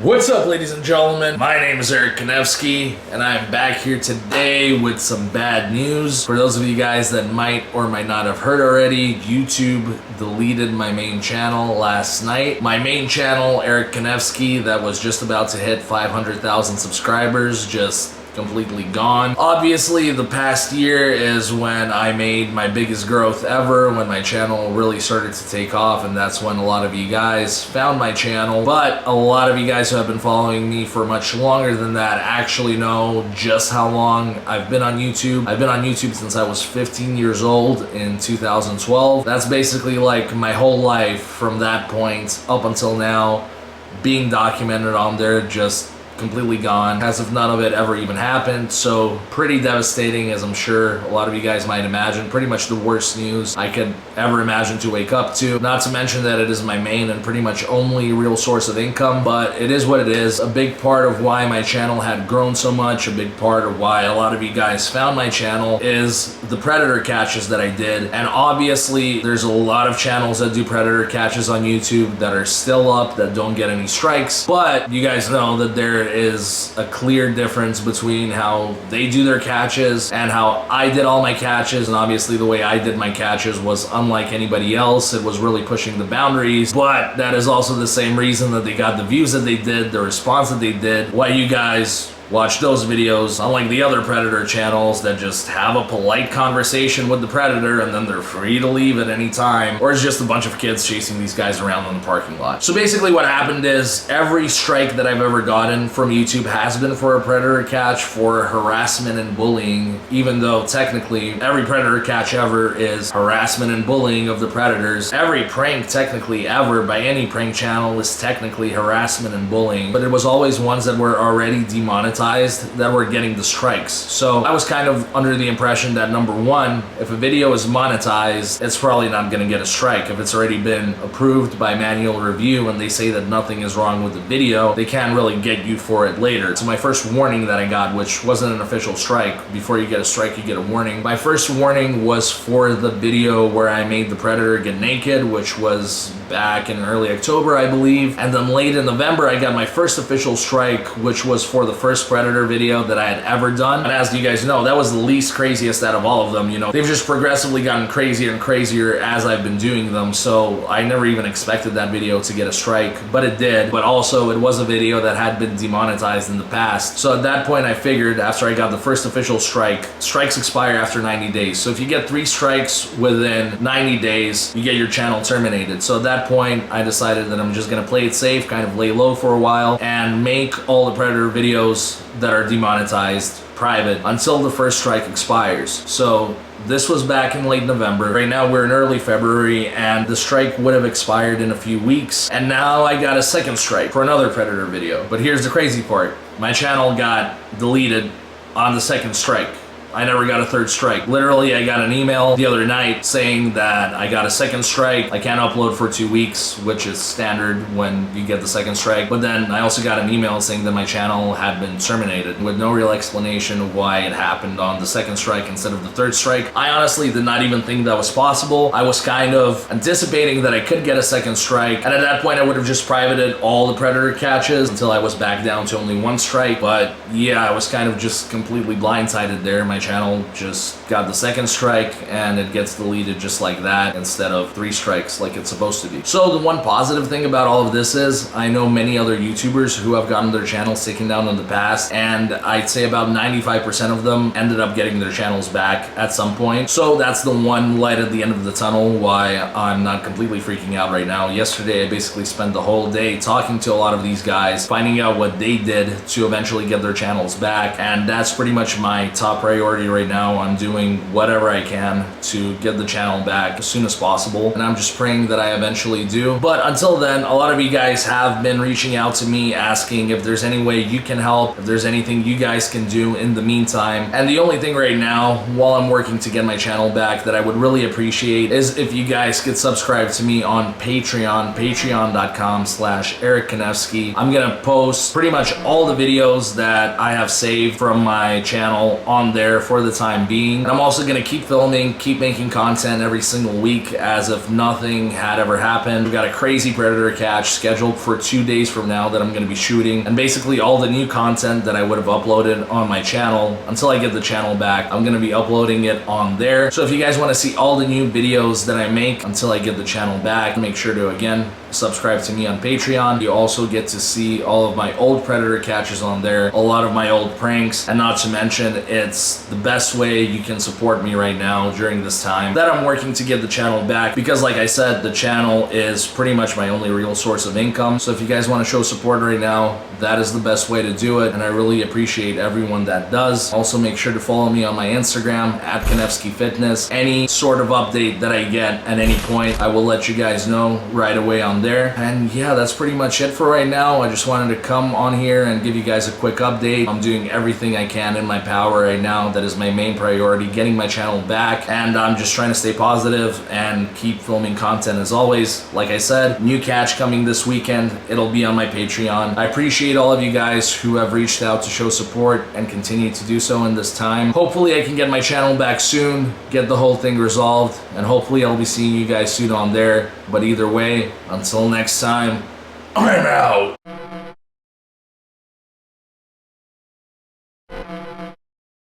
What's up, ladies and gentlemen? My name is Eric Konevsky, and I'm back here today with some bad news. For those of you guys that might or might not have heard already, YouTube deleted my main channel last night. My main channel, Eric Konevsky, that was just about to hit 500,000 subscribers, just completely gone. Obviously, the past year is when I made my biggest growth ever, when my channel really started to take off, and that's when a lot of you guys found my channel. But a lot of you guys who have been following me for much longer than that actually know just how long I've been on YouTube. I've been on YouTube since I was 15 years old in 2012. That's basically like my whole life from that point up until now being documented on there, just completely gone, as if none of it ever even happened. So pretty devastating, as I'm sure a lot of you guys might imagine. Pretty much the worst news I could ever imagine to wake up to. Not to mention that it is my main and pretty much only real source of income, but it is what it is. A big part of why my channel had grown so much, a big part of why a lot of you guys found my channel is the predator catches that I did. And obviously there's a lot of channels that do predator catches on YouTube that are still up, that don't get any strikes, but you guys know that there is a clear difference between how they do their catches and how I did all my catches. And obviously the way I did my catches was unlike anybody else. It was really pushing the boundaries, but that is also the same reason that they got the views that they did, the response that they did, why you guys watch those videos, unlike the other predator channels that just have a polite conversation with the predator and then they're free to leave at any time, or it's just a bunch of kids chasing these guys around in the parking lot. So basically what happened is every strike that I've ever gotten from YouTube has been for a predator catch for harassment and bullying, even though technically every predator catch ever is harassment and bullying of the predators. Every prank technically ever by any prank channel is technically harassment and bullying, but it was always ones that were already demonetized that were getting the strikes. So I was kind of under the impression that, number one, if a video is monetized, it's probably not going to get a strike. If it's already been approved by manual review and they say that nothing is wrong with the video, they can't really get you for it later. So my first warning that I got, which wasn't an official strike, before you get a strike you get a warning, my first warning was for the video where I made the predator get naked, which was back in early October, I believe. And then late in November I got my first official strike, which was for the first predator video that I had ever done. And as you guys know, that was the least craziest out of all of them. You know, they've just progressively gotten crazier and crazier as I've been doing them, so I never even expected that video to get a strike, but it did. But also it was a video that had been demonetized in the past. So at that point I figured, after I got the first official strike, strikes expire after 90 days. So if you get 3 strikes within 90 days, you get your channel terminated. So at that point I decided that I'm just gonna play it safe, kind of lay low for a while, and make all the predator videos that are demonetized private until the first strike expires. So this was back in late November. Right now we're in early February and the strike would have expired in a few weeks. And now I got a second strike for another predator video. But here's the crazy part. My channel got deleted on the second strike. I never got a third strike. Literally, I got an email the other night saying that I got a second strike. I can't upload for 2 weeks, which is standard when you get the second strike. But then I also got an email saying that my channel had been terminated with no real explanation of why it happened on the second strike instead of the third strike. I honestly did not even think that was possible. I was kind of anticipating that I could get a second strike, and at that point I would have just privated all the predator catches until I was back down to only 1 strike. But yeah, I was kind of just completely blindsided there. My channel just got the second strike and it gets deleted just like that instead of 3 strikes like it's supposed to be. So the one positive thing about all of this is I know many other YouTubers who have gotten their channels taken down in the past, and I'd say about 95% of them ended up getting their channels back at some point. So that's the one light at the end of the tunnel why I'm not completely freaking out right now. Yesterday I basically spent the whole day talking to a lot of these guys, finding out what they did to eventually get their channels back, and that's pretty much my top priority right now. I'm doing whatever I can to get the channel back as soon as possible, and I'm just praying that I eventually do. But until then, a lot of you guys have been reaching out to me asking if there's any way you can help, if there's anything you guys can do in the meantime. And the only thing right now, while I'm working to get my channel back, that I would really appreciate is if you guys could subscribe to me on Patreon, patreon.com/Eric Konevsky. I'm gonna post pretty much all the videos that I have saved from my channel on there there for the time being. And I'm also going to keep filming, keep making content every single week as if nothing had ever happened. We've got a crazy predator catch scheduled for 2 days from now that I'm going to be shooting. And basically all the new content that I would have uploaded on my channel until I get the channel back, I'm going to be uploading it on there. So if you guys want to see all the new videos that I make until I get the channel back, make sure to, again, subscribe to me on Patreon. You also get to see all of my old predator catches on there, a lot of my old pranks, and not to mention, it's the best way you can support me right now during this time that I'm working to get the channel back, because like I said, the channel is pretty much my only real source of income. So if you guys want to show support right now, that is the best way to do it, and I really appreciate everyone that does. Also, make sure to follow me on my Instagram at Kanevsky Fitness. Any sort of update that I get at any point, I will let you guys know right away on there. And yeah, that's pretty much it for right now. I just wanted to come on here and give you guys a quick update. I'm doing everything I can in my power right now. That is my main priority, getting my channel back, and I'm just trying to stay positive and keep filming content as always. Like I said, new catch coming this weekend. It'll be on my Patreon. I appreciate all of you guys who have reached out to show support and continue to do so in this time. Hopefully I can get my channel back soon, get the whole thing resolved, and hopefully I'll be seeing you guys soon on there. But either way, until next time, I'm out.